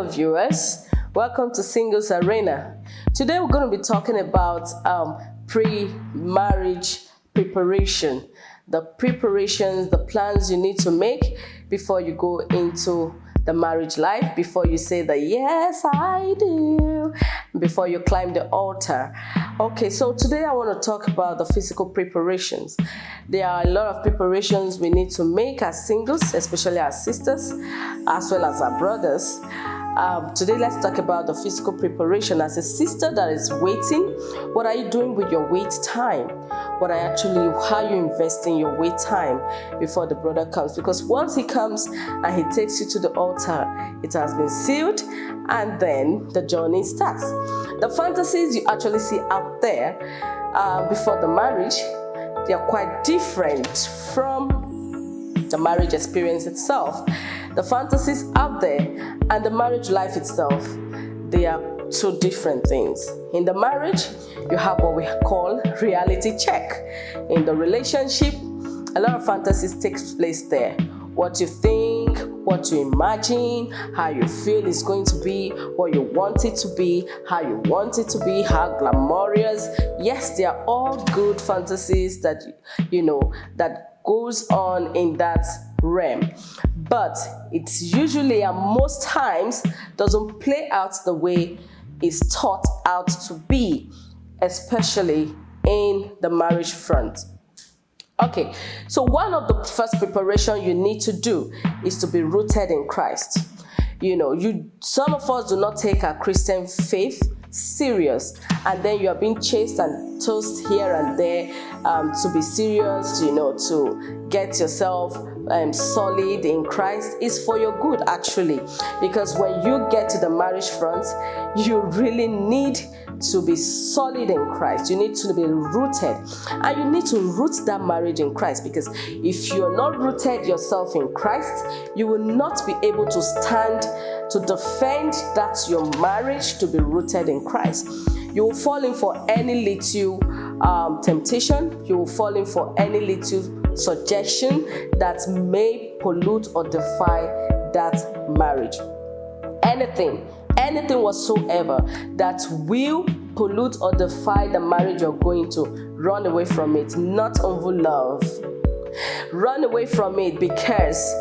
viewers, welcome to Singles Arena. Today we're going to be talking about pre-marriage preparation, the preparations, the plans you need to make before you go into the marriage life, before you say that yes I do, before you climb the altar. Okay, so today I want to talk about the physical preparations. There are a lot of preparations we need to make as singles, especially as sisters, as well as our brothers. Today let's talk about the physical preparation. As a sister that is waiting, what are you doing with your wait time? How are you investing your wait time before the brother comes? Because once he comes and he takes you to the altar, it has been sealed, and then the journey starts. The fantasies you actually see out there before the marriage, they are quite different from the marriage experience itself. The fantasies out there and the marriage life itself, they are two different things. In the marriage, you have what we call reality check. In the relationship, a lot of fantasies takes place there. What you think, what you imagine, how you feel is going to be, what you want it to be, how you want it to be, how glamorous. Yes, they are all good fantasies that, that goes on in that realm. But it's usually and most times doesn't play out the way it's taught out to be, especially in the marriage front. Okay, so one of the first preparation you need to do is to be rooted in Christ. Some of us do not take our Christian faith serious, and then you are being chased and tossed here and there to be serious, to get yourself solid in Christ. Is for your good, actually, because when you get to the marriage front, you really need to be solid in Christ. You need to be rooted, and you need to root that marriage in Christ, because if you're not rooted yourself in Christ, you will not be able to stand to defend that your marriage to be rooted in Christ. You will fall in for any little temptation. You will fall in for any little suggestion that may pollute or defy that marriage. Anything whatsoever that will pollute or defy the marriage you're going to, run away from it. Not over love. Run away from it, because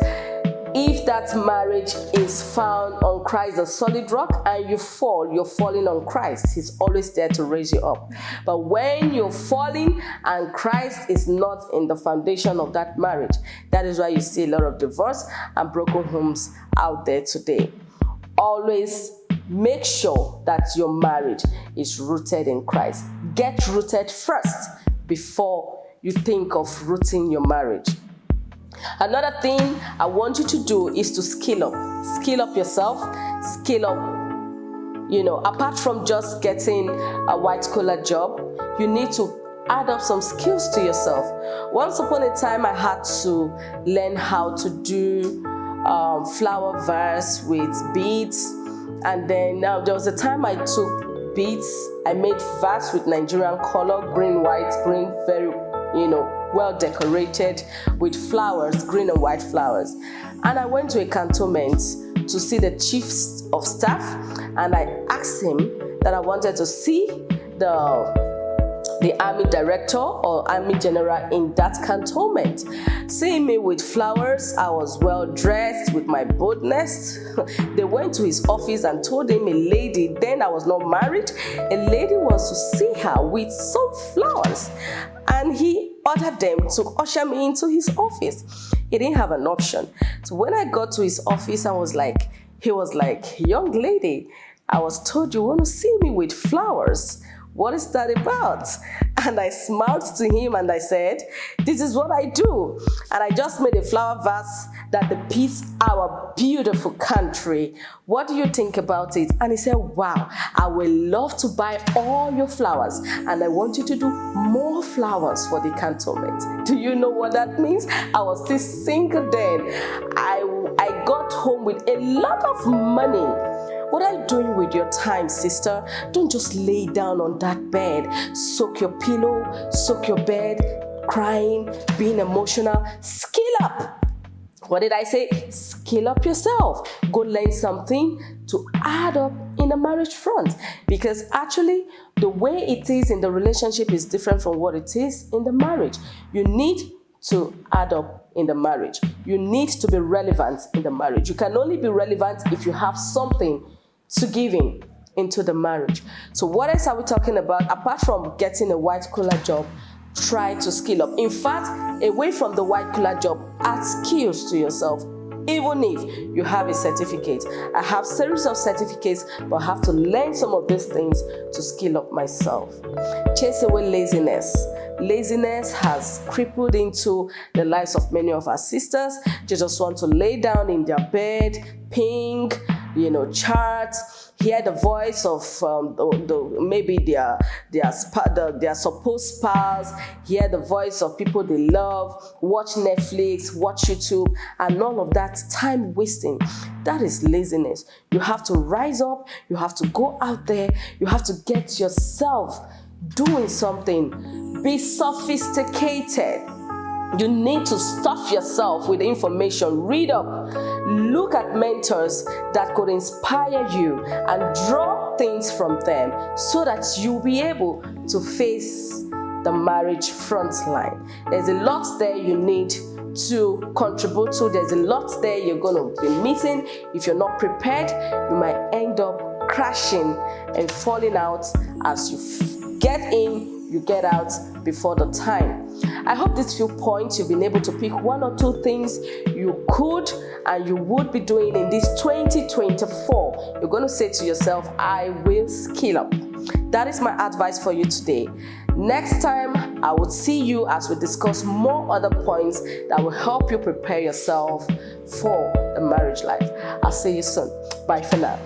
if that marriage is found on Christ, a solid rock, and you fall, you're falling on Christ. He's always there to raise you up. But when you're falling and Christ is not in the foundation of that marriage, that is why you see a lot of divorce and broken homes out there today. Always make sure that your marriage is rooted in Christ. Get rooted first before you think of rooting your marriage. Another thing I want you to do is to skill up. Skill up yourself. Skill up. Apart from just getting a white-collar job, you need to add up some skills to yourself. Once upon a time, I had to learn how to do flower vase with beads. And then there was a time I took beads. I made vase with Nigerian color, green, white, green, very, well decorated with flowers, green and white flowers. And I went to a cantonment to see the chief of staff, and I asked him that I wanted to see the army director or army general in that cantonment. Seeing me with flowers, I was well dressed with my boldness. They went to his office and told him a lady, then I was not married, a lady wants to see her with some flowers. And he ordered them to usher me into his office. He didn't have an option. So when I got to his office, he was like, young lady, I was told you want to see me with flowers. What is that about? And I smiled to him and I said, this is what I do. And I just made a flower vase that depicts our beautiful country. What do you think about it? And he said, wow, I would love to buy all your flowers, and I want you to do more flowers for the cantonment. Do you know what that means? I was still single then. I got home with a lot of money. What are you doing with your time, sister? Don't just lay down on that bed. Soak your pillow, soak your bed, crying, being emotional. Skill up. What did I say? Skill up yourself. Go learn something. to add up in the marriage front, because actually the way it is in the relationship is different from what it is in the marriage. You need to add up in the marriage. You need to be relevant in the marriage. You can only be relevant if you have something to give into the marriage. So what else are we talking about? Apart from getting a white collar job, try to skill up. In fact, away from the white collar job, add skills to yourself. Even if you have a certificate. I have series of certificates, but I have to learn some of these things to skill up myself. Chase away laziness. Laziness has crippled into the lives of many of our sisters. They just want to lay down in their bed, ping, chat, hear the voice of maybe their supposed spouse, hear the voice of people they love, watch Netflix, watch YouTube, and all of that time wasting. That is laziness. You have to rise up, you have to go out there, you have to get yourself doing something. Be sophisticated. You need to stuff yourself with information. Read up. Look at mentors that could inspire you and draw things from them so that you'll be able to face the marriage front line. There's a lot there you need to contribute to. There's a lot there you're going to be missing. If you're not prepared, you might end up crashing and falling out. As you get in, you get out before the time. I hope these few points you've been able to pick one or two things you could and you would be doing in this 2024. You're going to say to yourself, I will skill up. That is my advice for you today. Next time, I will see you as we discuss more other points that will help you prepare yourself for the marriage life. I'll see you soon. Bye for now.